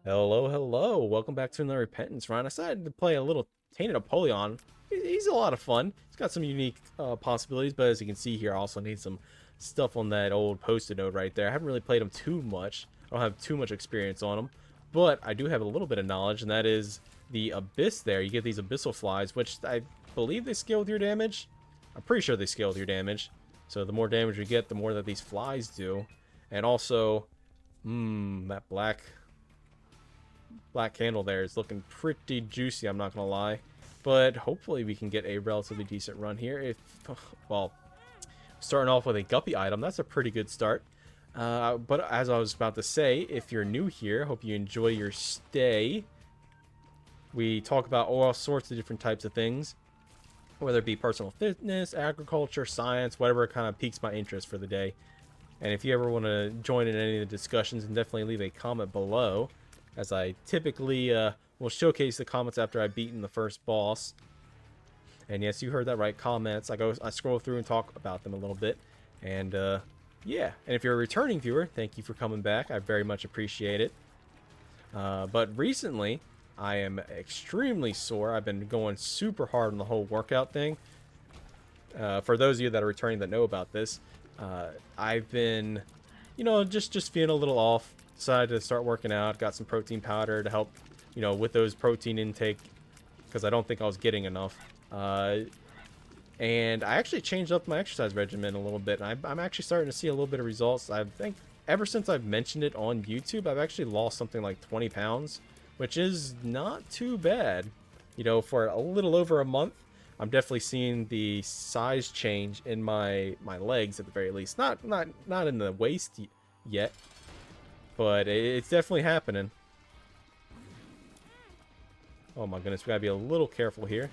Hello, hello. Welcome back to another Repentance run. I decided to play a little Tainted Apollyon. He's a lot of fun. He's got some unique possibilities, but as you can see here, I also need some stuff on that old post-it note right there. I haven't really played him too much. I don't have too much experience on him, but I do have a little bit of knowledge, and that is the Abyss there. You get these Abyssal Flies, which I believe they scale with your damage. I'm pretty sure they scale with your damage. So the more damage we get, the more that these flies do. And also, that black candle there is looking pretty juicy, I'm not gonna lie, but hopefully we can get a relatively decent run here. If well, starting off with a guppy item, that's a pretty good start. But as I was about to say, if you're new here, hope you enjoy your stay. We talk about all sorts of different types of things, whether it be personal fitness, agriculture, science, whatever kind of piques my interest for the day. And if you ever want to join in any of the discussions, then definitely leave a comment below, as I typically will showcase the comments after I've beaten the first boss. And yes, you heard that right, comments. I scroll through and talk about them a little bit. And yeah, and if you're a returning viewer, thank you for coming back. I very much appreciate it. But recently, I am extremely sore. I've been going super hard on the whole workout thing. For those of you that are returning that know about this, I've been, just feeling a little off. Decided to start working out. Got some protein powder to help, with those protein intake, because I don't think I was getting enough. And I actually changed up my exercise regimen a little bit. And I'm actually starting to see a little bit of results. I think ever since I've mentioned it on YouTube, I've actually lost something like 20 pounds, which is not too bad. For a little over a month. I'm definitely seeing the size change in my legs at the very least. Not in the waist yet, but it's definitely happening. Oh my goodness, we gotta be a little careful here.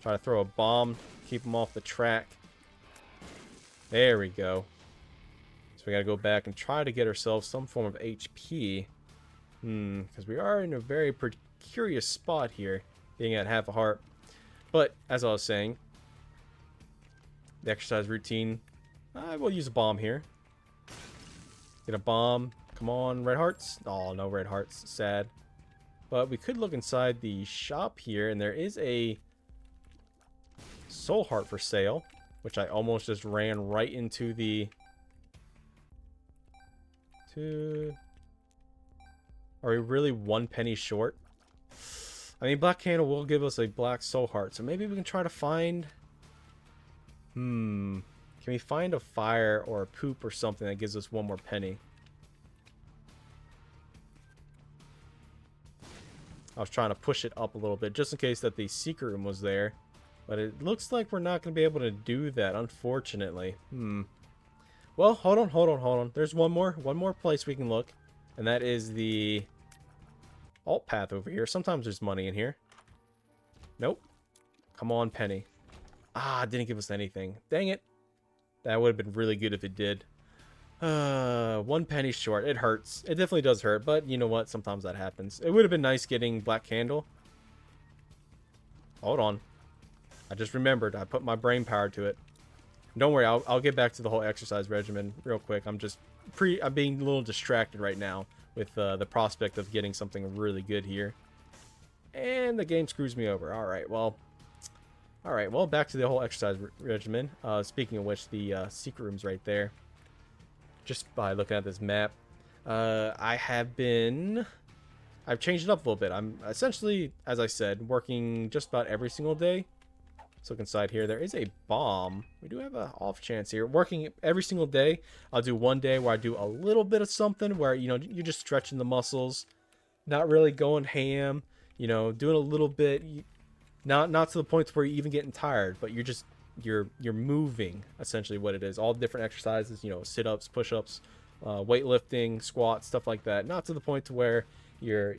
Try to throw a bomb, keep them off the track. There we go. So we gotta go back and try to get ourselves some form of HP. Because we are in a very precarious spot here, being at half a heart. But, as I was saying, the exercise routine, I will use a bomb here. Get a bomb. Come on, red hearts. Oh, no red hearts. Sad. But we could look inside the shop here, and there is a soul heart for sale, which I almost just ran right into the... Are we really 1 penny short? I mean, Black Candle will give us a black soul heart, so maybe we can try to find... Can we find a fire or a poop or something that gives us 1 more penny? I was trying to push it up a little bit, just in case that the secret room was there. But it looks like we're not going to be able to do that, unfortunately. Well, hold on. There's one more place we can look. And that is the... alt path over here. Sometimes there's money in here. Nope. Come on, penny. Didn't give us anything. Dang it. That would have been really good if it did. 1 penny short. It hurts. It definitely does hurt, but you know what? Sometimes that happens. It would have been nice getting Black Candle. Hold on. I just remembered. I put my brain power to it. Don't worry. I'll get back to the whole exercise regimen real quick. I'm being a little distracted right now with the prospect of getting something really good here. And the game screws me over. Alright, well, back to the whole exercise regimen. Speaking of which, the secret room's right there. Just by looking at this map. I've changed it up a little bit. I'm essentially, as I said, working just about every single day. Let's look inside here. There is a bomb. We do have an off chance here. Working every single day. I'll do one day where I do a little bit of something where, you're just stretching the muscles. Not really going ham. Doing a little bit. Not to the point where you're even getting tired. But you're moving, essentially what it is. All different exercises, sit-ups, push-ups, weightlifting, squats, stuff like that. Not to the point to where you're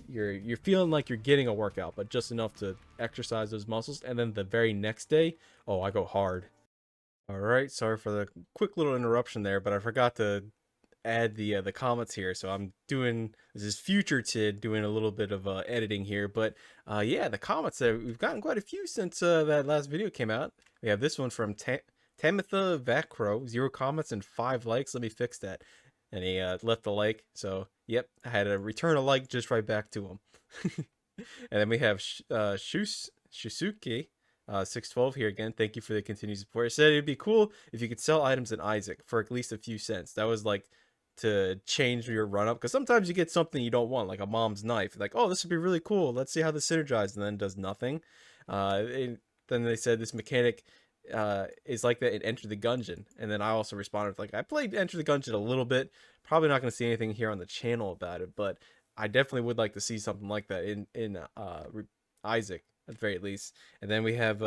feeling like you're getting a workout, but just enough to exercise those muscles. And then the very next day, I go hard. All right, sorry for the quick little interruption there, but I forgot to add the comments here. So this is future Tid doing a little bit of editing here, but yeah, the comments there, we've gotten quite a few since that last video came out. We have this one from Tamitha Vacro, 0 comments and 5 likes. Let me fix that. and he left the like. So yep, I had to return a like just right back to him. And then we have Shusuke 612 here again. Thank you for the continued support. It said it'd be cool if you could sell items in Isaac for at least a few cents. That was like to change your run up, because sometimes you get something you don't want, like a mom's knife. Like, oh, this would be really cool. Let's see how this synergizes, and then does nothing. Then they said this mechanic is like that in Enter the Gungeon, and then I also responded like, I played Enter the Gungeon a little bit. Probably not going to see anything here on the channel about it, but I definitely would like to see something like that in Isaac at the very least. And then we have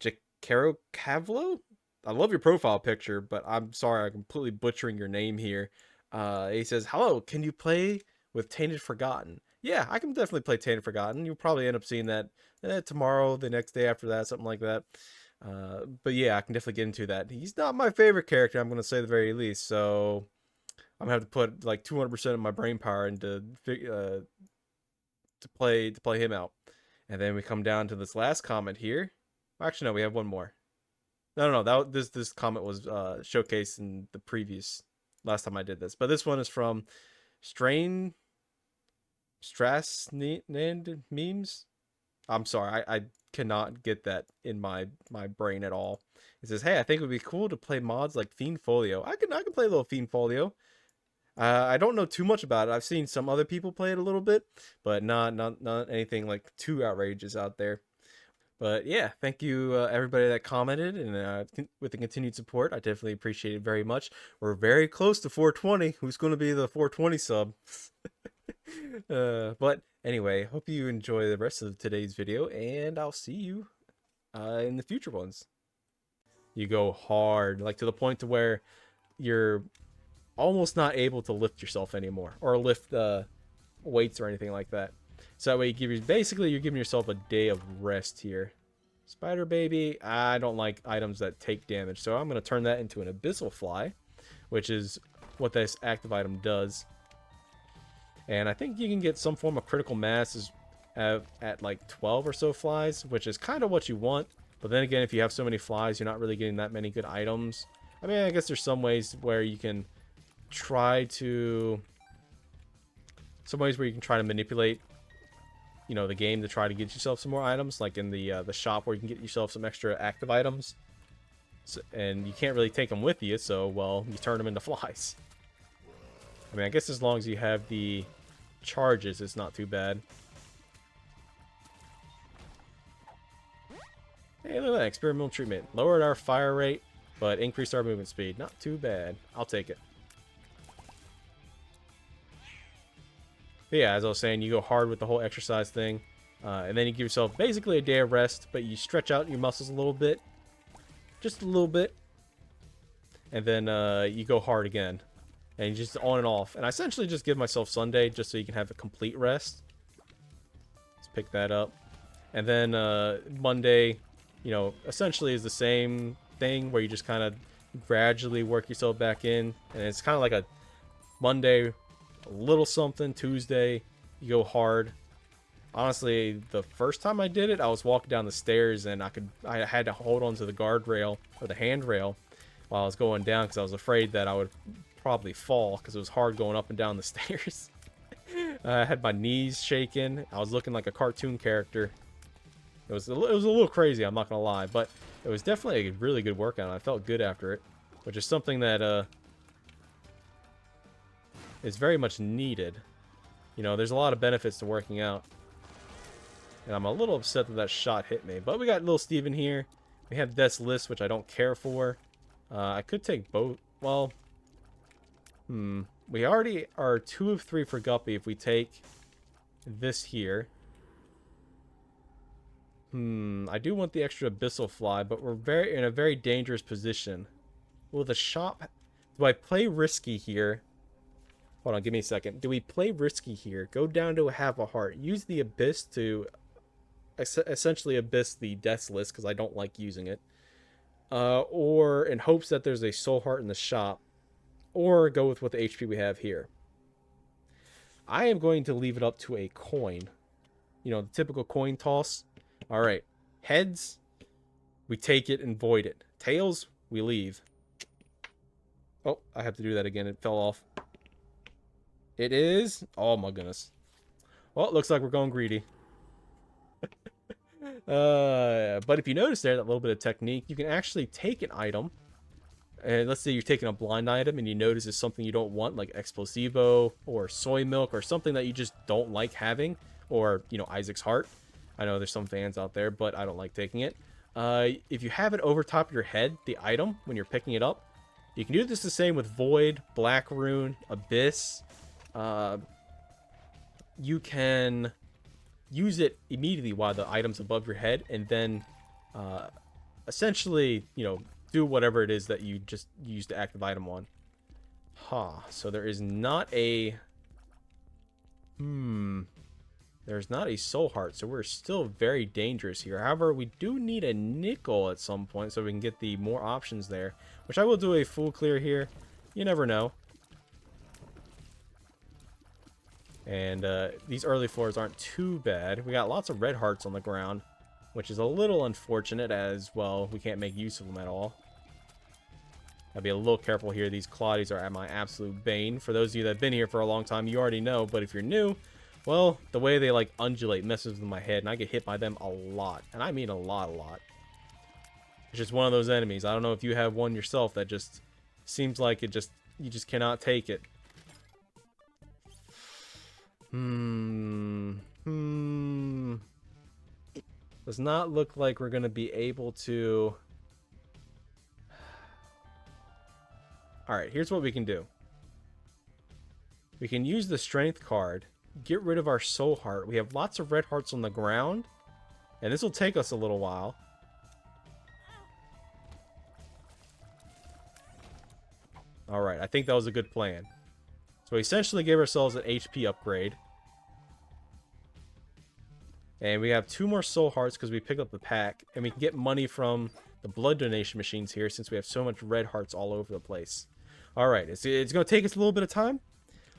Jacaro Cavlo. I love your profile picture, but I'm sorry, I'm completely butchering your name here. He says, hello, can you play with Tainted Forgotten? Yeah, I can definitely play Tainted Forgotten. You'll probably end up seeing that tomorrow, the next day after that, something like that. But yeah, I can definitely get into that. He's not my favorite character, I'm going to say the very least, so I'm going to have to put like 200% of my brain power into to play him out. And then we come down to this last comment here. Actually, no, we have one more. No. This comment was showcased in the previous last time I did this, but this one is from Strasnand memes. I'm sorry, I cannot get that in my brain at all. It says, "Hey, I think it would be cool to play mods like Fiend Folio. I can play a little Fiend Folio. I don't know too much about it. I've seen some other people play it a little bit, but not anything like too outrageous out there." But yeah, thank you everybody that commented, and with the continued support, I definitely appreciate it very much. We're very close to 420. Who's going to be the 420 sub? But anyway, hope you enjoy the rest of today's video, and I'll see you in the future ones. You go hard, like to the point to where you're almost not able to lift yourself anymore, or lift weights or anything like that. So that way basically you're giving yourself a day of rest here. Spider baby, I don't like items that take damage, so I'm going to turn that into an abyssal fly, which is what this active item does. And I think you can get some form of critical mass at like 12 or so flies, which is kind of what you want. But then again, if you have so many flies, you're not really getting that many good items. I mean, I guess there's some ways where you can try to manipulate, you know, the game to try to get yourself some more items, like in the shop where you can get yourself some extra active items. So, and you can't really take them with you, so well, you turn them into flies. I mean, I guess as long as you have the charges, it's not too bad. Hey, look at that experimental treatment. Lowered our fire rate, but increased our movement speed. Not too bad. I'll take it. But yeah, as I was saying, you go hard with the whole exercise thing, and then you give yourself basically a day of rest, but you stretch out your muscles a little bit, just a little bit, and then you go hard again, and you just on and off. And I essentially just give myself Sunday just so you can have a complete rest. Let's pick that up, and then Monday, you know, essentially is the same thing where you just kind of gradually work yourself back in, and it's kind of like a Monday, a little something. Tuesday, you go hard. Honestly, the first time I did it, I was walking down the stairs and I had to hold on to the guardrail or the handrail while I was going down, because I was afraid that I would probably fall because it was hard going up and down the stairs. I had my knees shaking. I was looking like a cartoon character. It was a little crazy, I'm not gonna lie, but it was definitely a really good workout. I felt good after it, which is something that is very much needed. You know, there's a lot of benefits to working out. And I'm a little upset that shot hit me. But we got little Steven here. We have Death's List, which I don't care for. I could take both. Well, we already are 2 of 3 for Guppy if we take this here. I do want the extra Abyssal Fly, but we're in a very dangerous position. Will the shop... Do I play risky here? Hold on, give me a second. Do we play risky here? Go down to half a heart. Use the Abyss to essentially Abyss the Death's List, because I don't like using it. Or in hopes that there's a Soul Heart in the shop. Or go with what the HP we have here. I am going to leave it up to a coin. You know, the typical coin toss. Alright. Heads, we take it and void it. Tails, we leave. Oh, I have to do that again. It fell off. It is. Oh my goodness. Well, it looks like we're going greedy. But if you notice there, that little bit of technique, you can actually take an item. And let's say you're taking a blind item and you notice it's something you don't want, like explosivo or soy milk or something that you just don't like having, or, you know, Isaac's heart. I know there's some fans out there, but I don't like taking it. If you have it over top of your head, the item, when you're picking it up, you can do this the same with Void, Black Rune, Abyss. You can use it immediately while the item's above your head, and then essentially, you know, do whatever it is that you just used the active item on. So there is not a... There's not a soul heart, so we're still very dangerous here. However, we do need a nickel at some point so we can get the more options there, which I will do a full clear here. You never know. And these early floors aren't too bad. We got lots of red hearts on the ground, which is a little unfortunate as, well, we can't make use of them at all. I'll be a little careful here. These Claudies are at my absolute bane. For those of you that have been here for a long time, you already know, but if you're new, well, the way they like undulate messes with my head, and I get hit by them a lot. And I mean a lot. It's just one of those enemies. I don't know if you have one yourself that just seems like you just cannot take it. Does not look like we're going to be able to... Alright, here's what we can do. We can use the strength card, get rid of our soul heart. We have lots of red hearts on the ground, and this will take us a little while. Alright, I think that was a good plan. So we essentially gave ourselves an HP upgrade. And we have 2 more soul hearts because we picked up the pack. And we can get money from the blood donation machines here since we have so much red hearts all over the place. Alright, it's going to take us a little bit of time.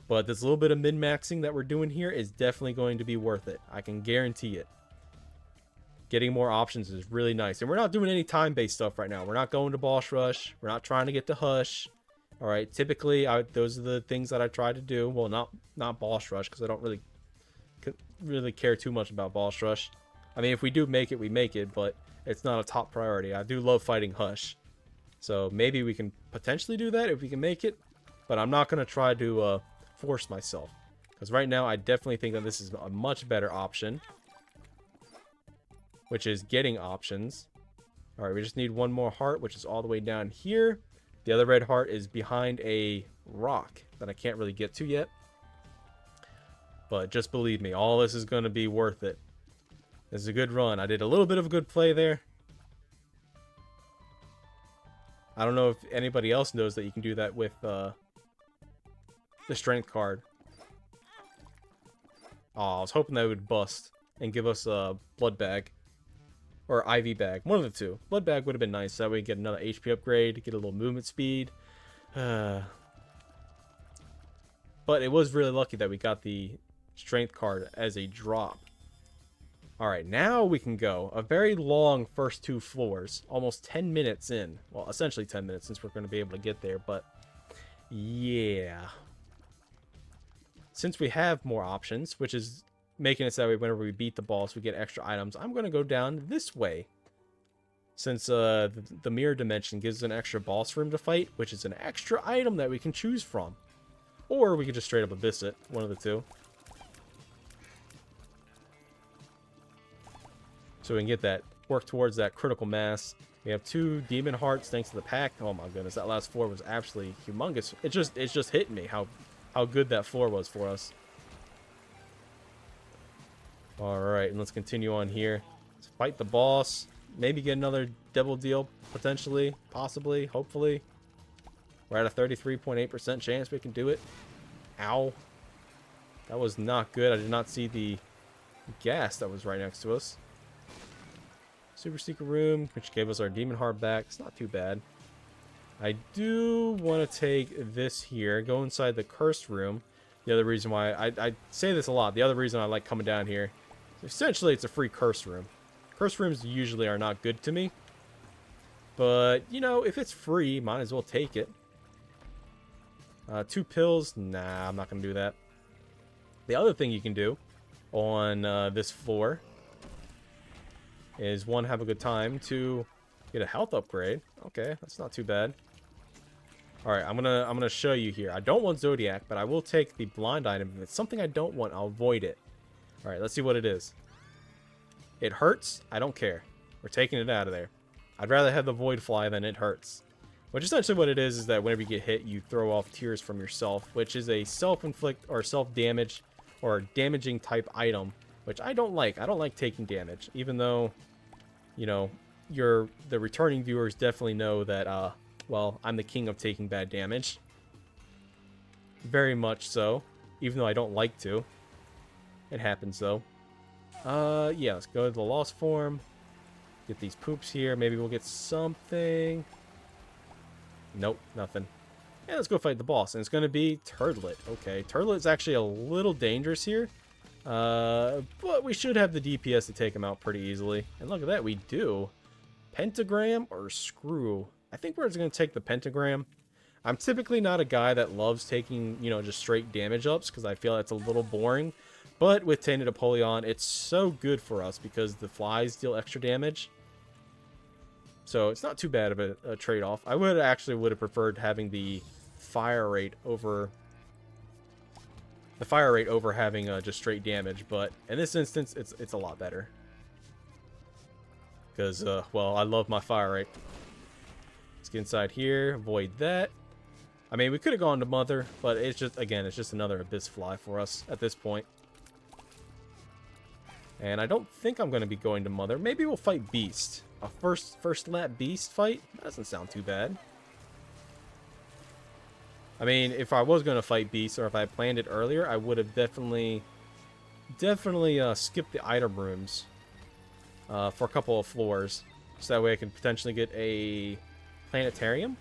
But this little bit of min-maxing that we're doing here is definitely going to be worth it. I can guarantee it. Getting more options is really nice. And we're not doing any time-based stuff right now. We're not going to boss rush. We're not trying to get to hush. Alright, typically, those are the things that I try to do. Well, not boss rush, because I don't really care too much about boss rush. I mean, if we do make it, we make it, but it's not a top priority. I do love fighting hush. So maybe we can potentially do that if we can make it. But I'm not going to try to force myself. Because right now, I definitely think that this is a much better option. Which is getting options. Alright, we just need 1 more heart, which is all the way down here. The other red heart is behind a rock that I can't really get to yet. But just believe me, all this is going to be worth it. This is a good run. I did a little bit of a good play there. I don't know if anybody else knows that you can do that with the strength card. Oh, I was hoping that it would bust and give us a blood bag. Or IV bag. One of the two. Blood bag would have been nice. That way we get another HP upgrade. Get a little movement speed. But it was really lucky that we got the strength card as a drop. Alright, now we can go. A very long first 2 floors. Almost 10 minutes in. Well, essentially 10 minutes since we're going to be able to get there. But, yeah. Since we have more options, which is making it so that way whenever we beat the boss, we get extra items, I'm going to go down this way. Since the mirror dimension gives us an extra boss room to fight, which is an extra item that we can choose from. Or we could just straight up abyss it. One of the two. So we can get that, work towards that critical mass. We have 2 demon hearts thanks to the pack. Oh my goodness, that last floor was absolutely humongous. It's just hitting me how good that floor was for us. Alright, and let's continue on here. Let's fight the boss. Maybe get another double deal, potentially, possibly, hopefully. We're at a 33.8% chance we can do it. Ow. That was not good. I did not see the gas that was right next to us. Super secret room, which gave us our demon heart back. It's not too bad. I do want to take this here, go inside the cursed room. The other reason why, I say this a lot, the other reason I like coming down here, essentially it's a free curse room. Curse rooms usually are not good to me. But, you know, if it's free, might as well take it. 2 pills? Nah, I'm not going to do that. The other thing you can do on this floor is 1, have a good time, 2, get a health upgrade. Okay, that's not too bad. All right, I'm gonna show you here. I don't want Zodiac, but I will take the blind item. If it's something I don't want, I'll avoid it. All right, let's see what it is. It hurts. I don't care. We're taking it out of there. I'd rather have the Void Fly than it hurts. Which essentially what it is that whenever you get hit, you throw off tears from yourself, which is a self-inflict or self-damage or damaging type item, which I don't like. I don't like taking damage, even though, you know, the returning viewers definitely know that, well, I'm the king of taking bad damage. Very much so, even though I don't like to. It happens, though. Yeah, let's go to the Lost Form. Get these poops here. Maybe we'll get something. Nope, nothing. Yeah, let's go fight the boss. And it's going to be Turtlet. Okay, Turtlet's actually a little dangerous here. But we should have the DPS to take him out pretty easily. And look at that, we do. Pentagram or Screw? I think we're just going to take the Pentagram. I'm typically not a guy that loves taking, you know, just straight damage ups because I feel that's a little boring. But with Tainted Apollyon, it's so good for us because the flies deal extra damage. So it's not too bad of a trade-off. I would have preferred having the fire rate over having just straight damage, but in this instance, it's a lot better. Because, well, I love my fire rate. Let's get inside here, avoid that. I mean, we could have gone to Mother, but it's just, again, it's just another Abyss Fly for us at this point. And I don't think I'm going to be going to Mother. Maybe we'll fight Beast. A first lap Beast fight? That doesn't sound too bad. I mean, if I was going to fight Beast, or if I had planned it earlier, I would have definitely skipped the item rooms for a couple of floors. So that way I could potentially get a Planetarium.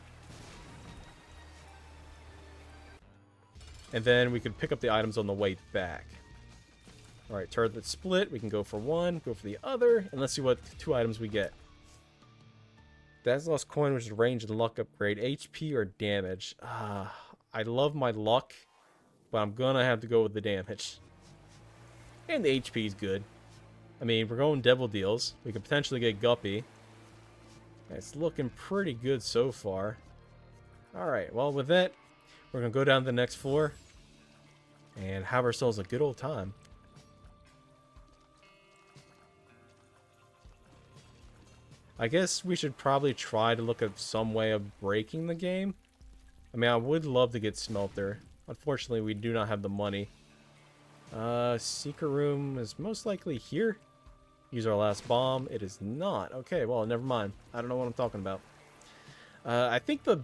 And then we could pick up the items on the way back. Alright, turret split. We can go for one, go for the other, and let's see what 2 items we get. Dazzle's coin, which is range and luck upgrade. HP or damage? I love my luck, but I'm gonna have to go with the damage. And the HP is good. I mean, we're going Devil Deals. We could potentially get Guppy. It's looking pretty good so far. Alright, well with that, we're gonna go down to the next floor and have ourselves a good old time. I guess we should probably try to look at some way of breaking the game. I mean, I would love to get Smelter. Unfortunately, we do not have the money. Secret room is most likely here. Use our last bomb. It is not. Okay, well, never mind. I don't know what I'm talking about. I think the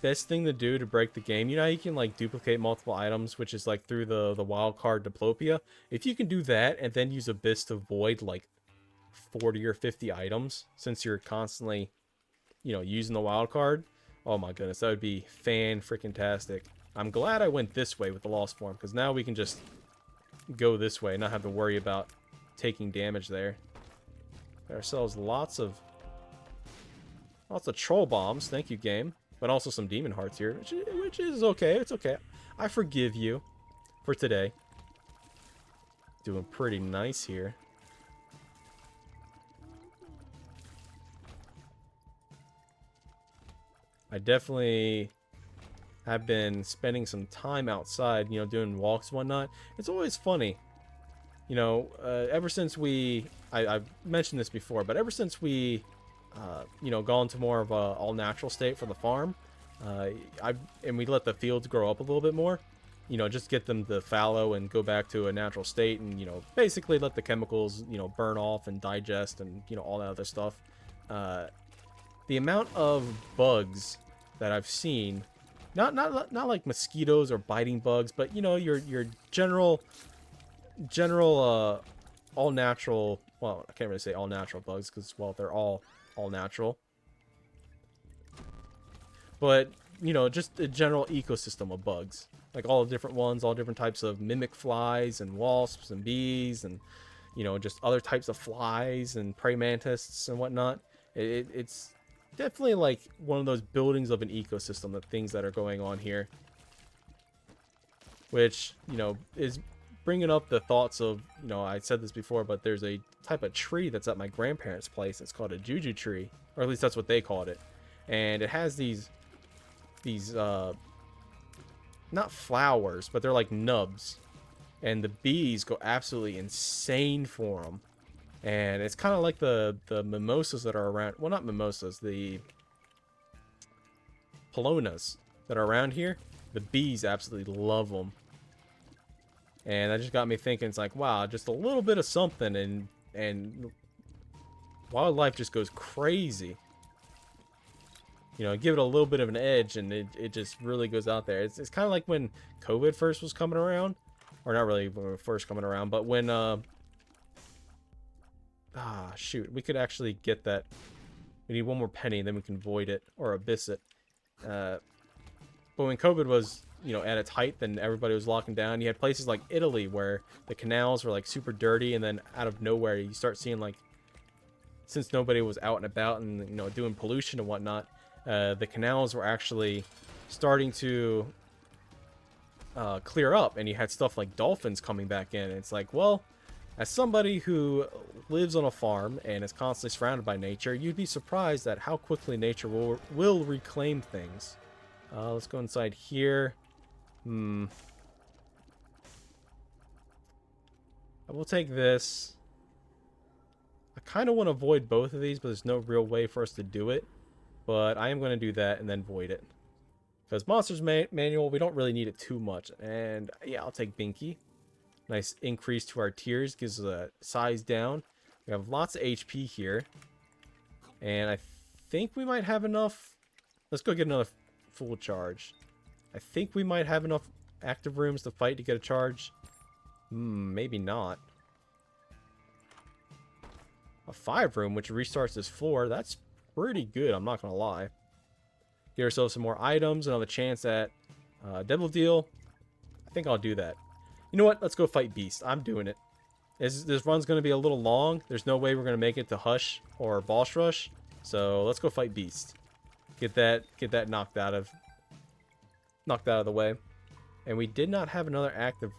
best thing to do to break the game, you know how you can like duplicate multiple items, which is like through the wild card Diplopia. If you can do that and then use Abyss to void like 40 or 50 items, since you're constantly, you know, using the wild card, oh my goodness, that would be fan-freaking-tastic. I'm glad I went this way with the Lost Form, because now we can just go this way and not have to worry about taking damage there. Got ourselves lots of troll bombs, thank you game, but also some demon hearts here, which is okay. It's okay. I forgive you for today. Doing pretty nice here. I definitely have been spending some time outside, you know, doing walks and whatnot. It's always funny. You know, ever since I've mentioned this before, but ever since we, you know, gone to more of a all-natural state for the farm, and we let the fields grow up a little bit more, you know, just get them to fallow and go back to a natural state and, you know, basically let the chemicals, you know, burn off and digest and, you know, all that other stuff. The amount of bugs that I've seen, not like mosquitoes or biting bugs, but you know, your general all natural, well, I can't really say all natural bugs because, well, they're all natural, but you know, just a general ecosystem of bugs, like all the different ones, all different types of mimic flies and wasps and bees and, you know, just other types of flies and praying mantises and whatnot. It's definitely like one of those buildings of an ecosystem, the things that are going on here. Which, you know, is bringing up the thoughts of, you know, I said this before, but there's a type of tree that's at my grandparents' place. It's called a juju tree, or at least that's what they called it. And it has these not flowers, but they're like nubs. And the bees go absolutely insane for them. And it's kind of like the mimosas that are around. Well, not mimosas, the Pollonas that are around here. The bees absolutely love them. And that just got me thinking, it's like, wow, just a little bit of something and wildlife just goes crazy. You know, give it a little bit of an edge and it just really goes out there. It's kind of like when COVID first was coming around. Or not really when we were first coming around, but when, shoot, we could actually get that. We need one more penny, and then we can void it, or abyss it. But when COVID was, you know, at its height, then everybody was locking down. You had places like Italy where the canals were like super dirty, and then out of nowhere you start seeing like, since nobody was out and about and, you know, doing pollution and whatnot, the canals were actually starting to clear up, and you had stuff like dolphins coming back in. And it's like, well, as somebody who lives on a farm and is constantly surrounded by nature, you'd be surprised at how quickly nature will reclaim things. Let's go inside here. I will take this. I kind of want to void both of these, but there's no real way for us to do it. But I am going to do that and then void it. Because Monsters Manual, we don't really need it too much. And yeah, I'll take Binky. Nice increase to our tiers. Gives us a size down. We have lots of HP here. And I think we might have enough. Let's go get another full charge. I think we might have enough active rooms to fight to get a charge. Maybe not. A 5 room, which restarts this floor. That's pretty good, I'm not going to lie. Get ourselves some more items, another chance at Devil Deal. I think I'll do that. You know what? Let's go fight Beast. I'm doing it. This run's going to be a little long. There's no way we're going to make it to Hush or Boss Rush. So let's go fight Beast. Get that knocked out of the way. And we did not have another active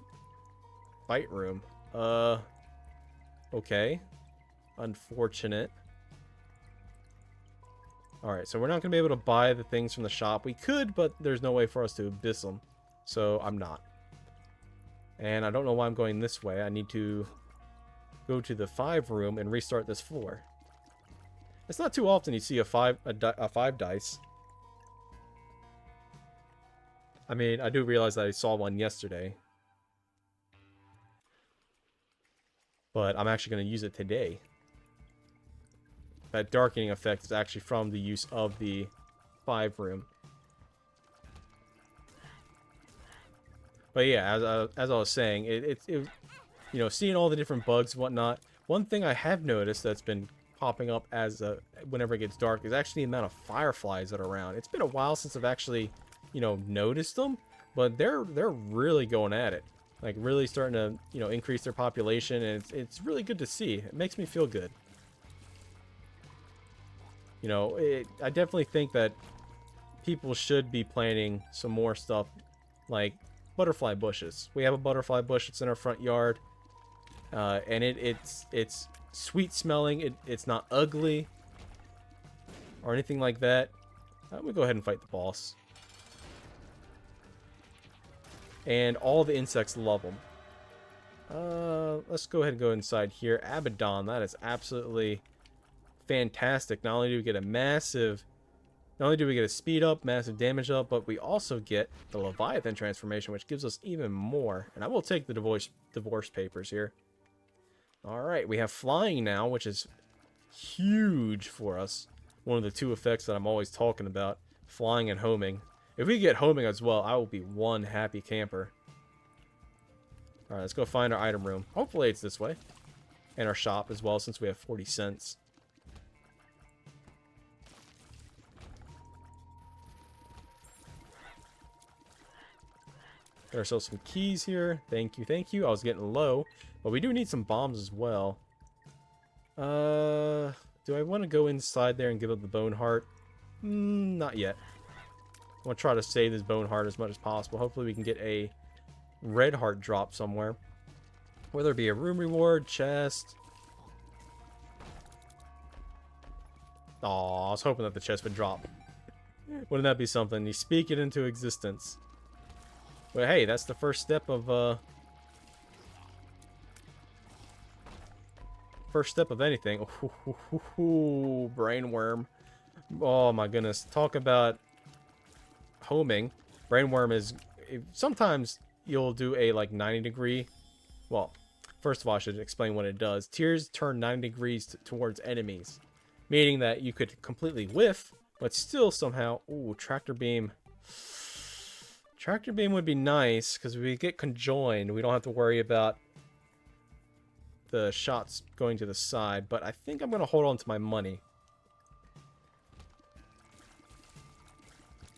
fight room. Okay. Unfortunate. Alright, so we're not going to be able to buy the things from the shop. We could, but there's no way for us to abyss them. So I'm not. And I don't know why I'm going this way. I need to go to the 5 room and restart this floor. It's not too often you see a 5 dice. I mean, I do realize that I saw one yesterday. But I'm actually going to use it today. That darkening effect is actually from the use of the 5 room. But yeah, as I was saying, it you know, seeing all the different bugs and whatnot. One thing I have noticed that's been popping up as whenever it gets dark is actually the amount of fireflies that are around. It's been a while since I've actually, you know, noticed them, but they're really going at it. Like really starting to, you know, increase their population, and it's really good to see. It makes me feel good. You know, I definitely think that people should be planting some more stuff like butterfly bushes. We have a butterfly bush that's in our front yard, and it's sweet smelling. It's not ugly or anything like that. We'll go ahead and fight the boss. And all the insects love them. Let's go ahead and go inside here. Abaddon, that is absolutely fantastic. Not only do we get a speed up, massive damage up, but we also get the Leviathan transformation, which gives us even more. And I will take the divorce papers here. Alright, we have flying now, which is huge for us. One of the 2 effects that I'm always talking about. Flying and homing. If we get homing as well, I will be one happy camper. Alright, let's go find our item room. Hopefully it's this way. And our shop as well, since we have 40 cents. Get ourselves some keys here. Thank you, thank you. I was getting low. But we do need some bombs as well. Do I want to go inside there and give up the bone heart? Not yet. I'm going to try to save this bone heart as much as possible. Hopefully we can get a red heart drop somewhere. Whether it be a room reward, chest. Aw, I was hoping that the chest would drop. Wouldn't that be something? You speak it into existence. But hey, that's the first step of anything. Ooh, brainworm. Oh my goodness. Talk about homing. Brainworm is... Sometimes you'll do a like 90 degree... Well, first of all, I should explain what it does. Tears turn 90 degrees towards enemies. Meaning that you could completely whiff, but still somehow... Ooh, tractor beam. Tractor beam would be nice, because if we get conjoined, we don't have to worry about the shots going to the side. But I think I'm going to hold on to my money.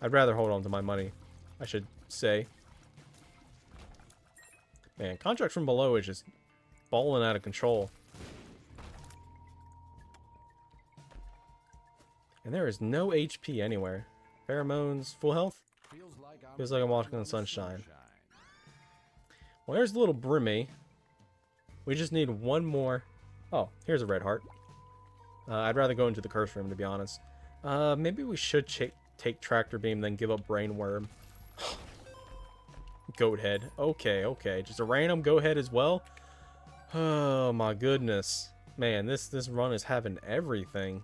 I'd rather hold on to my money, I should say. Man, contract from below is just balling out of control. And there is no HP anywhere. Pheromones, full health? Feels like I'm walking in the sunshine. Well, there's the little Brimmy. We just need one more. Oh, here's a red heart. I'd rather go into the curse room, to be honest. Maybe we should take tractor beam, then give up brainworm. Goat head. Okay, okay. Just a random goat head as well. Oh my goodness. Man, this run is having everything.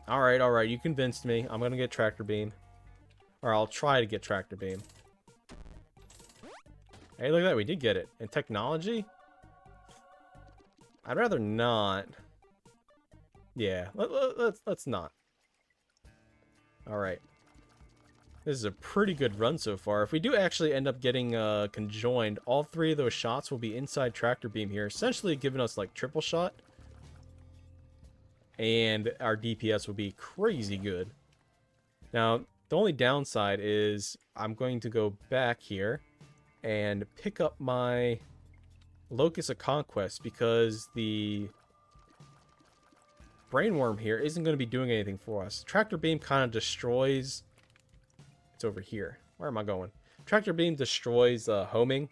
Alright, alright. You convinced me. I'm gonna get tractor beam. Or I'll try to get tractor beam. Hey, look at that. We did get it. And technology? I'd rather not. Yeah, let's not. Alright. This is a pretty good run so far. If we do actually end up getting conjoined, all three of those shots will be inside tractor beam here, essentially giving us like triple shot. And our DPS will be crazy good. Now, the only downside is I'm going to go back here and pick up my Locus of Conquest, because the brainworm here isn't going to be doing anything for us. Tractor beam kind of destroys... It's over here. Where am I going? Tractor beam destroys homing,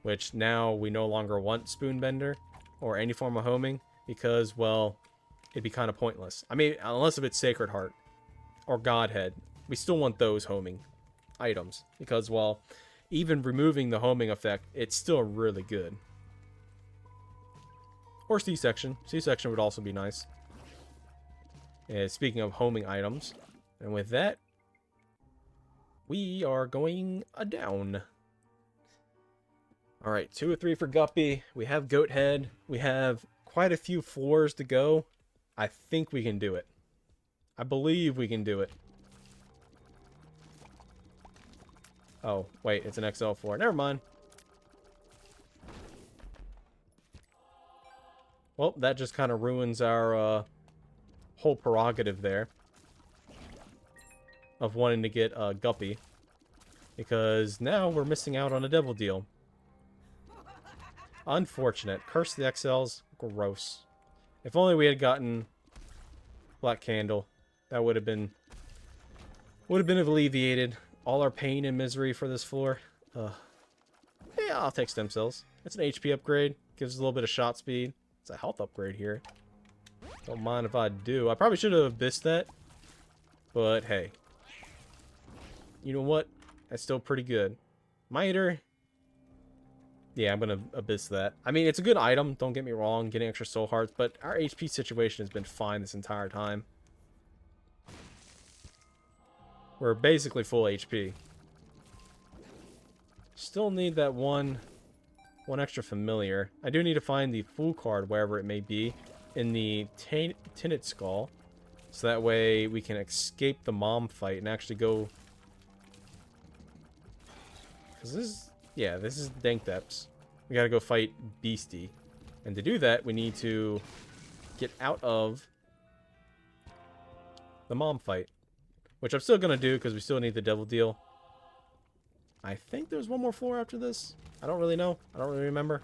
which now we no longer want spoonbender or any form of homing, because, well, it'd be kind of pointless. I mean, unless if it's Sacred Heart or Godhead, we still want those homing items, because, well, even removing the homing effect, it's still really good. Or C-section. C-section would also be nice. And speaking of homing items, and with that, we are going down. Alright, 2 or 3 for Guppy. We have Goat Head. We have quite a few floors to go. I think we can do it. I believe we can do it. Oh, wait, it's an XL floor. Never mind. Well, that just kind of ruins our whole prerogative there of wanting to get Guppy, because now we're missing out on a devil deal. Unfortunate. Curse the XLs. Gross. If only we had gotten Black Candle, that would have been alleviated all our pain and misery for this floor. Yeah, I'll take stem cells. It's an HP upgrade. Gives us a little bit of shot speed. It's a health upgrade here. Don't mind if I do. I probably should have abyssed that, but hey. You know what? That's still pretty good. Miter. Yeah, I'm going to abyss that. I mean, it's a good item. Don't get me wrong. Getting extra soul hearts. But our HP situation has been fine this entire time. We're basically full HP. Still need that one extra familiar. I do need to find the Fool card, wherever it may be, in the Tinted Skull. So that way we can escape the mom fight and actually go... Because this is Dank Depths. We gotta go fight Beastie. And to do that, we need to get out of the mom fight. Which I'm still gonna do, because we still need the devil deal. I think there's one more floor after this. I don't really know. I don't really remember.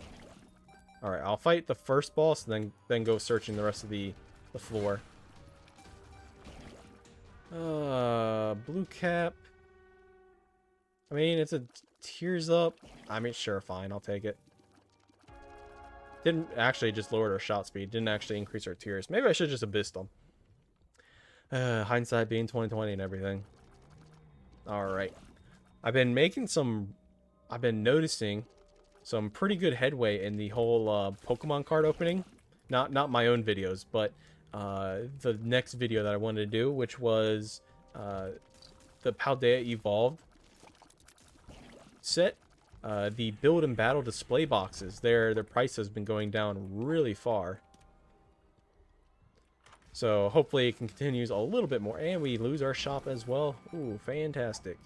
Alright, I'll fight the first boss, and then go searching the rest of the floor. Blue cap. I mean, it's a tears up. I mean, sure, fine, I'll take it. Didn't actually just lowered our shot speed. Didn't actually increase our tears. Maybe I should just abyssed them. Hindsight being 2020 and everything. All right. I've been noticing some pretty good headway in the whole Pokemon card opening. Not my own videos, but the next video that I wanted to do, which was the Paldea Evolved set. The build and battle display boxes, their price has been going down really far. So hopefully it continues a little bit more. And we lose our shop as well. Ooh, fantastic.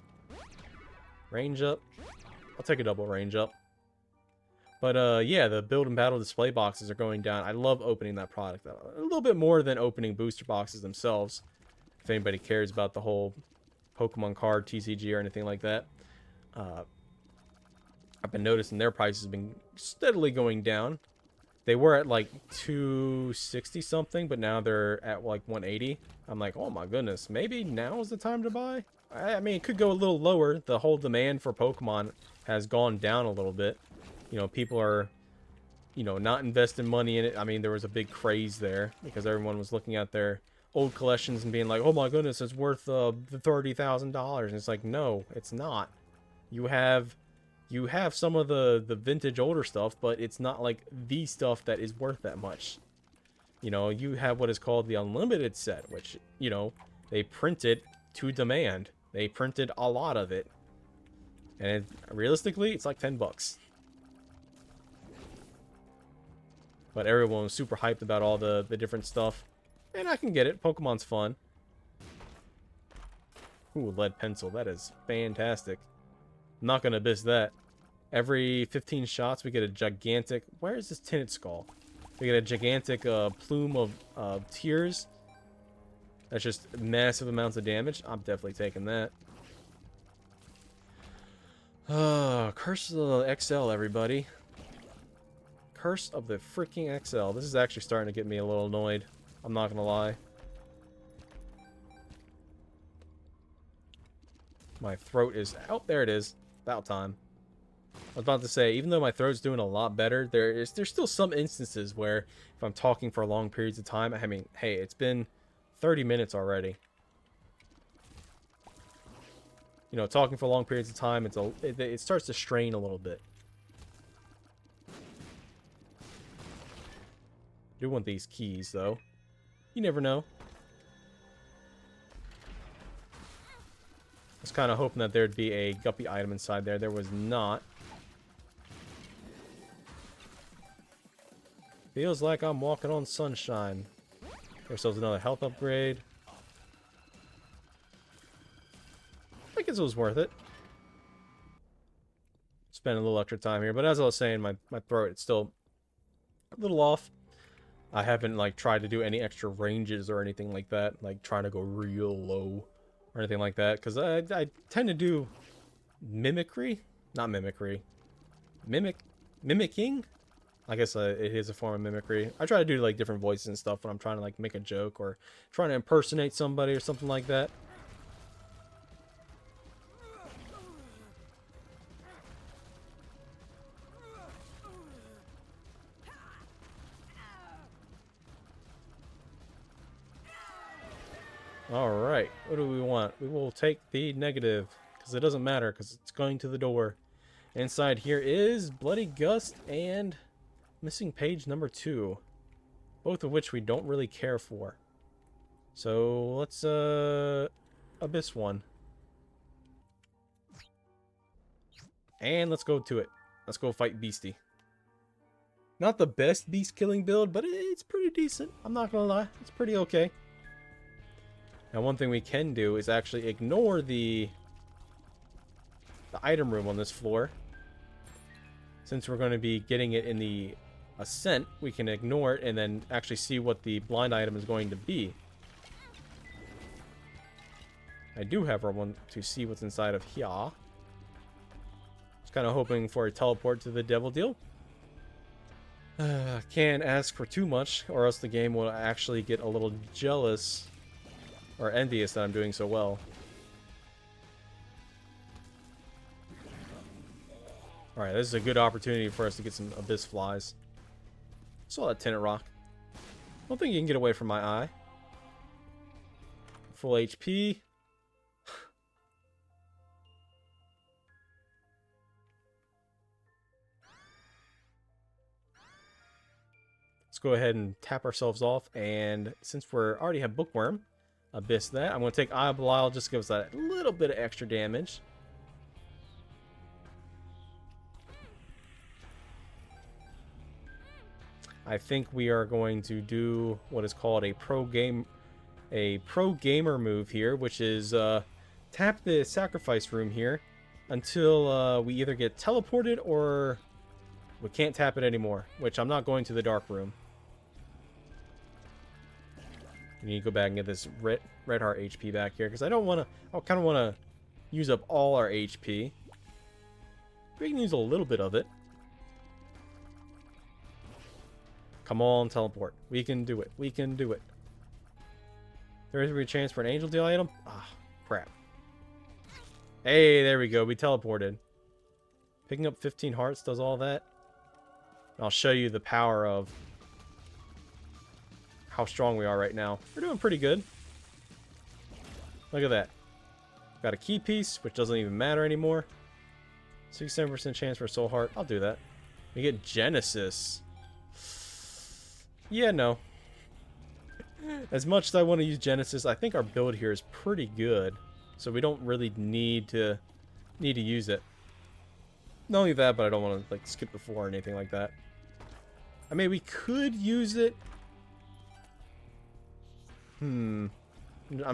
Range up. I'll take a double range up. But yeah, the build and battle display boxes are going down. I love opening that product. A little bit more than opening booster boxes themselves. If anybody cares about the whole Pokemon card, TCG, or anything like that. I've been noticing their prices have been steadily going down. They were at like 260 something, but now they're at like 180. I'm like, oh my goodness, maybe now is the time to buy? I mean, it could go a little lower. The whole demand for Pokemon has gone down a little bit. You know, people are, you know, not investing money in it. I mean, there was a big craze there because everyone was looking at their old collections and being like, oh my goodness, it's worth the $30,000. And it's like, no, it's not. You have some of the vintage older stuff, but it's not like the stuff that is worth that much. You know, you have what is called the unlimited set, which, you know, they printed to demand. They printed a lot of it. And realistically, it's like 10 bucks. But everyone was super hyped about all the different stuff. And I can get it. Pokemon's fun. Ooh, lead pencil. That is fantastic. I'm not going to miss that. Every 15 shots, we get a gigantic... Where is this tinted skull? We get a gigantic plume of tears. That's just massive amounts of damage. I'm definitely taking that. Curse of the XL, everybody. Curse of the freaking XL. This is actually starting to get me a little annoyed. I'm not going to lie. My throat is... Oh, there it is. About time. I was about to say, even though my throat's doing a lot better, there's still some instances where if I'm talking for long periods of time, I mean, hey, it's been 30 minutes already. You know, talking for long periods of time, it starts to strain a little bit. I do want these keys, though. You never know. I was kind of hoping that there'd be a guppy item inside there. There was not. Feels like I'm walking on sunshine. Give ourselves another health upgrade. I guess it was worth it. Spend a little extra time here. But as I was saying, my throat, it's still a little off. I haven't, like, tried to do any extra ranges or anything like that. Like, trying to go real low or anything like that. Because I tend to do mimicry. Not mimicry. Mimicking? I guess it is a form of mimicry. I try to do, like, different voices and stuff when I'm trying to, like, make a joke or trying to impersonate somebody or something like that. Alright, what do we want? We will take the negative, because it doesn't matter, because it's going to the door. Inside here is Bloody Gust and missing page number 2. Both of which we don't really care for. So, let's, Abyss one. And let's go to it. Let's go fight Beastie. Not the best beast killing build, but it's pretty decent. I'm not gonna lie, it's pretty okay. Now, one thing we can do is actually ignore the item room on this floor. Since we're going to be getting it in the Ascent, we can ignore it and then actually see what the blind item is going to be. I do have one to see what's inside of here. Just kind of hoping for a teleport to the Devil Deal. Can't ask for too much, or else the game will actually get a little jealous. or envious that I'm doing so well. Alright, this is a good opportunity for us to get some Abyss Flies. Saw that Tenant Rock. Don't think you can get away from my eye. Full HP. Let's go ahead and tap ourselves off, and since we're already have Bookworm, Abyss that. I'm going to take Eye of Belial just to give us that little bit of extra damage. I think we are going to do what is called a pro gamer move here, which is tap the sacrifice room here until we either get teleported or we can't tap it anymore, which I'm not going to the dark room. We need to go back and get this red heart HP back here, because I don't want to. I kind of want to use up all our HP. We can use a little bit of it. Come on, teleport. We can do it. We can do it. There is a chance for an angel deal item. Ah, crap. Hey, there we go. We teleported. Picking up 15 hearts does all that. I'll show you the power of how strong we are right now. We're doing pretty good. Look at that. Got a key piece, which doesn't even matter anymore. 67% chance for a soul heart. I'll do that. We get Genesis. Yeah, no. As much as I want to use Genesis, I think our build here is pretty good. So we don't really need to use it. Not only that, but I don't want to like skip the floor or anything like that. I mean, we could use it. I'm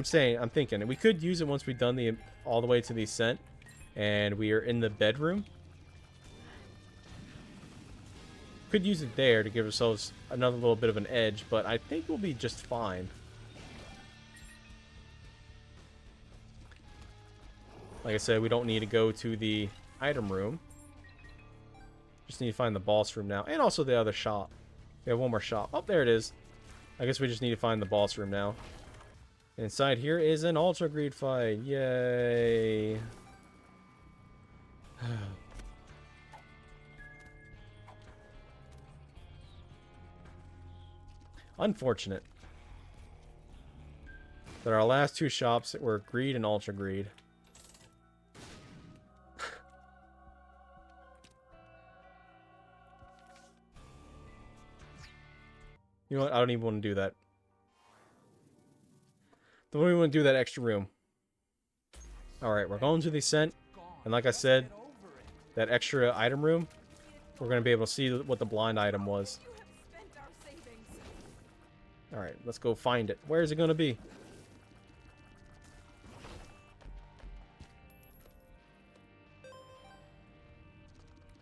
thinking we could use it once we've done all the way to the ascent and we are in the bedroom. Could use it there to give ourselves another little bit of an edge, but I think we'll be just fine. Like I said, we don't need to go to the item room. Just need to find the boss room now, and also the other shop. We have one more shop. Oh, there it is. I guess we just need to find the boss room now. Inside here is an Ultra Greed fight. Yay. Unfortunate that our last two shops were Greed and Ultra Greed. You know what? I don't even want to do that. Don't even want to do that extra room. Alright, we're going to the ascent. And like I said, that extra item room, we're going to be able to see what the blind item was. Alright, let's go find it. Where is it going to be?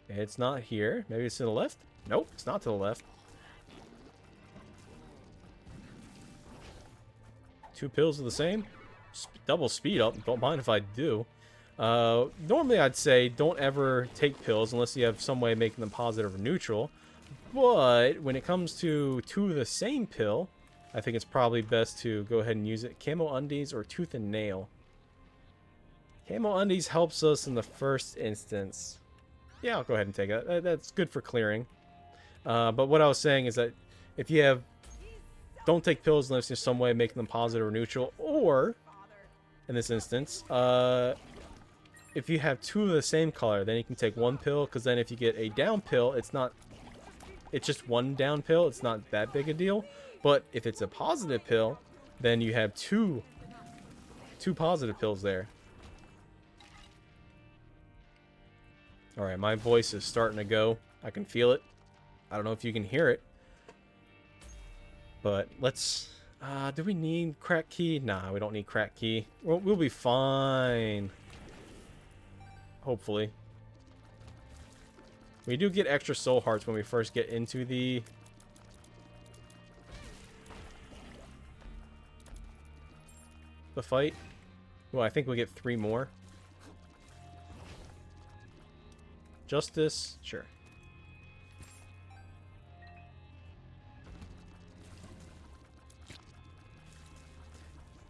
It's not here. Maybe it's to the left? Nope, it's not to the left. 2 pills are the same. Double speed up. Don't mind if I do. Normally I'd say don't ever take pills unless you have some way of making them positive or neutral. But when it comes to 2 of the same pill, I think it's probably best to go ahead and use it. Camo Undies or Tooth and Nail. Camo Undies helps us in the first instance. Yeah, I'll go ahead and take it. That's good for clearing. But what I was saying is that if you have... Don't take pills unless there's some way of making them positive or neutral. Or, in this instance, if you have 2 of the same color, then you can take 1 pill. Because then if you get a down pill, it's just 1 down pill. It's not that big a deal. But if it's a positive pill, then you have two positive pills there. Alright, my voice is starting to go. I can feel it. I don't know if you can hear it. But let's... do we need crack key? Nah, we don't need crack key. We'll be fine. Hopefully. We do get extra soul hearts when we first get into the... fight. Well, I think we get 3 more. Justice? Sure.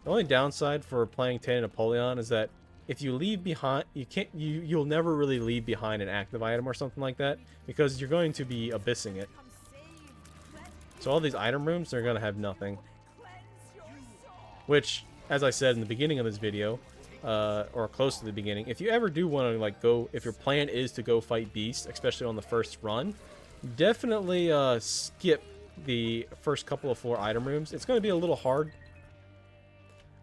The only downside for playing Tan Napoleon is that if you leave behind, you'll never really leave behind an active item or something like that, because you're going to be abyssing it. So all these item rooms, they're going to have nothing. Which, as I said in the beginning of this video, or close to the beginning, if you ever do want to like go, if your plan is to go fight beasts, especially on the first run, definitely skip the first couple of 4 item rooms. It's going to be a little hard.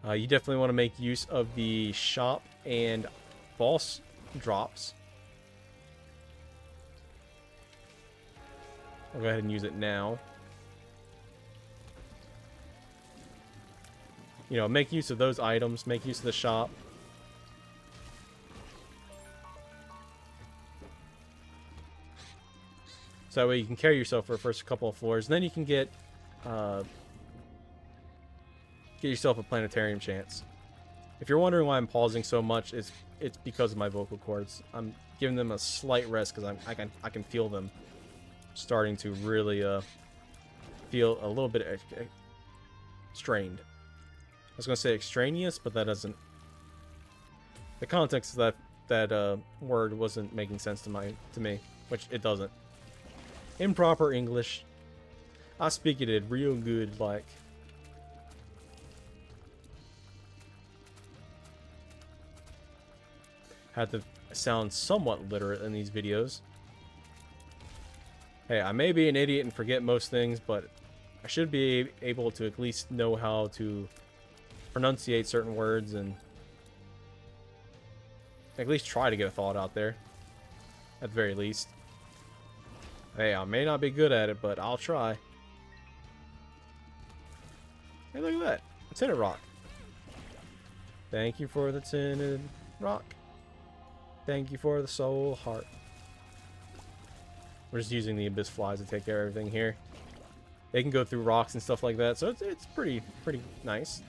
You definitely want to make use of the shop and boss drops. I'll go ahead and use it now. You know, make use of those items, make use of the shop. So that way you can carry yourself for the first couple of floors, and then you can get yourself a Planeterium Chance. If you're wondering why I'm pausing so much, it's because of my vocal cords. I'm giving them a slight rest because I can feel them starting to really feel a little bit strained. I was gonna say extraneous, but that doesn't. The context of that word wasn't making sense to me, which it doesn't. Improper English. I speak it real good, like. Had to sound somewhat literate in these videos. Hey, I may be an idiot and forget most things, but I should be able to at least know how to pronunciate certain words and at least try to get a thought out there. At the very least. Hey, I may not be good at it, but I'll try. Hey, look at that. A tinted rock. Thank you for the tinted rock. Thank you for the soul heart. We're just using the abyss flies to take care of everything here. They can go through rocks and stuff like that, so it's pretty nice.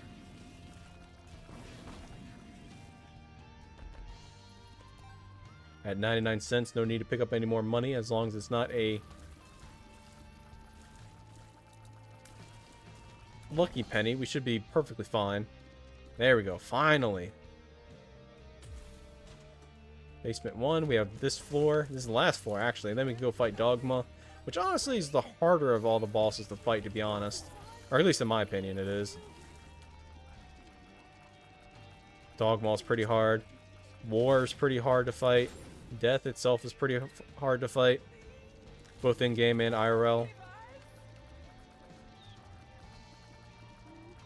At 99 cents, no need to pick up any more money as long as it's not a lucky penny. We should be perfectly fine. There we go, finally. Basement 1, we have this floor. This is the last floor, actually. And then we can go fight Dogma, which honestly is the harder of all the bosses to fight, to be honest. Or at least in my opinion, it is. Dogma is pretty hard. War is pretty hard to fight. Death itself is pretty hard to fight. Both in-game and IRL.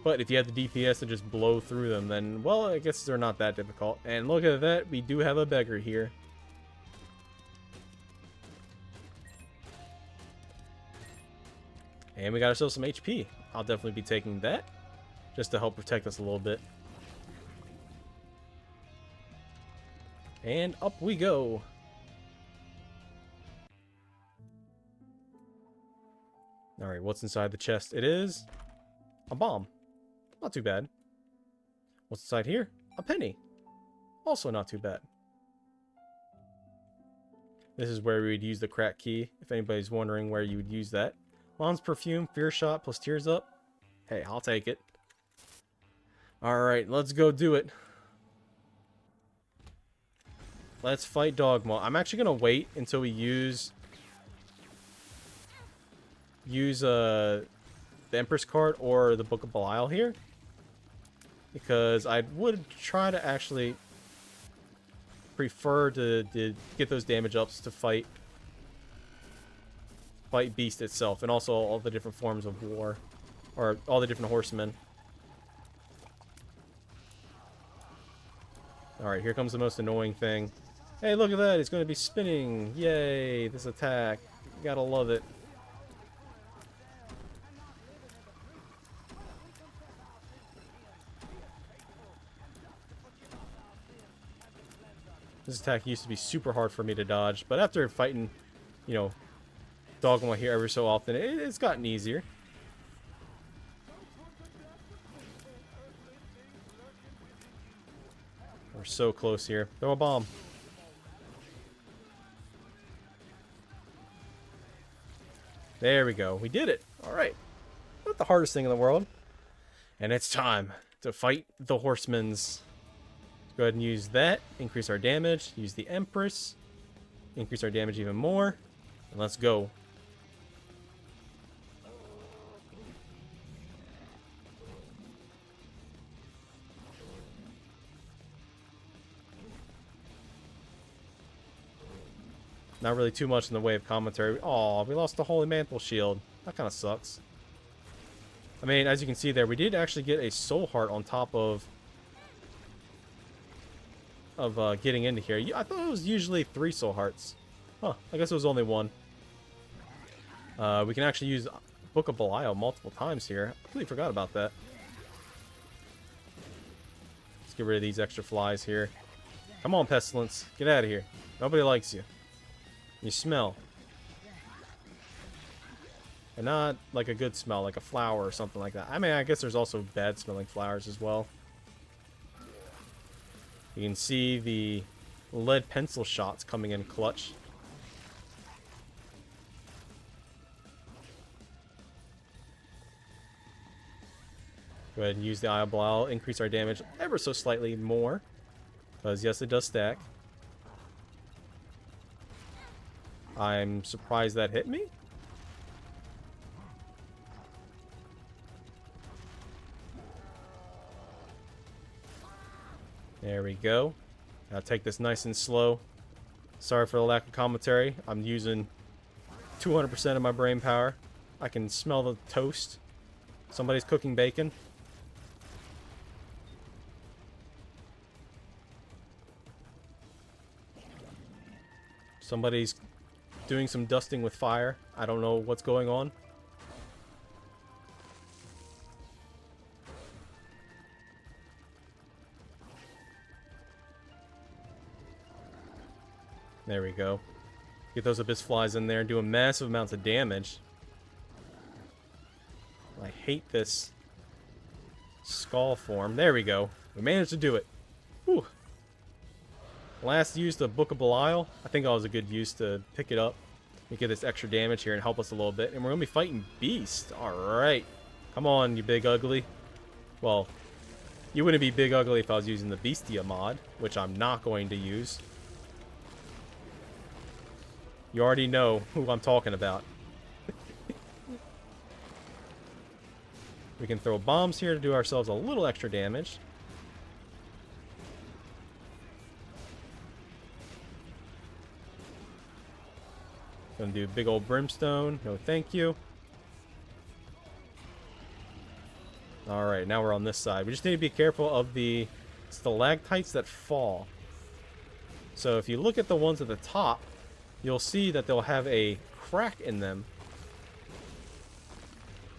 But if you have the DPS to just blow through them, then, well, I guess they're not that difficult. And look at that, we do have a beggar here. And we got ourselves some HP. I'll definitely be taking that, just to help protect us a little bit. And up we go. Alright, what's inside the chest? It is a bomb. Not too bad. What's inside here? A penny. Also not too bad. This is where we would use the crack key, if anybody's wondering where you would use that. Lon's perfume, fear shot, plus tears up. Hey, I'll take it. Alright, let's go do it. Let's fight Dogma. I'm actually gonna wait until we use the Empress card or the Book of Belial here, because I would try to actually prefer to get those damage ups to fight Beast itself, and also all the different forms of war, or all the different horsemen. Alright, here comes the most annoying thing. Hey, look at that, it's going to be spinning. Yay, this attack. You gotta love it. This attack used to be super hard for me to dodge, but after fighting, you know, Dogma here every so often, it's gotten easier. We're so close here. Throw a bomb. There we go. We did it. All right. Not the hardest thing in the world. And it's time to fight the horsemans. Go ahead and use that. Increase our damage. Use the Empress. Increase our damage even more. And let's go. Not really too much in the way of commentary. Oh, we lost the Holy Mantle Shield. That kind of sucks. I mean, as you can see there, we did actually get a Soul Heart on top of getting into here. I thought it was usually 3 Soul Hearts. Huh, I guess it was only 1. We can actually use Book of Belial multiple times here. I completely forgot about that. Let's get rid of these extra flies here. Come on, Pestilence. Get out of here. Nobody likes you. You smell. And not like a good smell, like a flower or something like that. I mean, I guess there's also bad smelling flowers as well. You can see the lead pencil shots coming in clutch. Go ahead and use the Eye of Belial. Increase our damage ever so slightly more. Because yes, it does stack. I'm surprised that hit me. There we go. I'll take this nice and slow. Sorry for the lack of commentary. I'm using 200% of my brain power. I can smell the toast. Somebody's cooking bacon. Somebody's doing some dusting with fire. I don't know what's going on. There we go. Get those abyss flies in there and do a massive amounts of damage. I hate this skull form. There we go. We managed to do it. Whew. Last use the Book of Belial. I think that was a good use to pick it up and get this extra damage here and help us a little bit. And we're going to be fighting Beast. Alright. Come on, you big ugly. Well, you wouldn't be big ugly if I was using the Beastia mod, which I'm not going to use. You already know who I'm talking about. We can throw bombs here to do ourselves a little extra damage. Gonna do big old brimstone. No thank you. Alright, now we're on this side. We just need to be careful of the stalactites that fall. So if you look at the ones at the top, you'll see that they'll have a crack in them.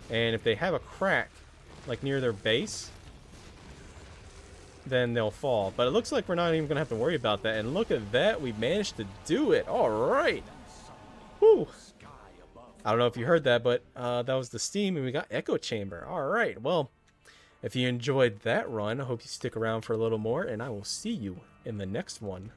And if they have a crack, like near their base, then they'll fall. But it looks like we're not even going to have to worry about that. And look at that, we managed to do it. Alright. Whew. I don't know if you heard that, but that was the Steam, and we got Echo Chamber. Alright, well, if you enjoyed that run, I hope you stick around for a little more, and I will see you in the next one.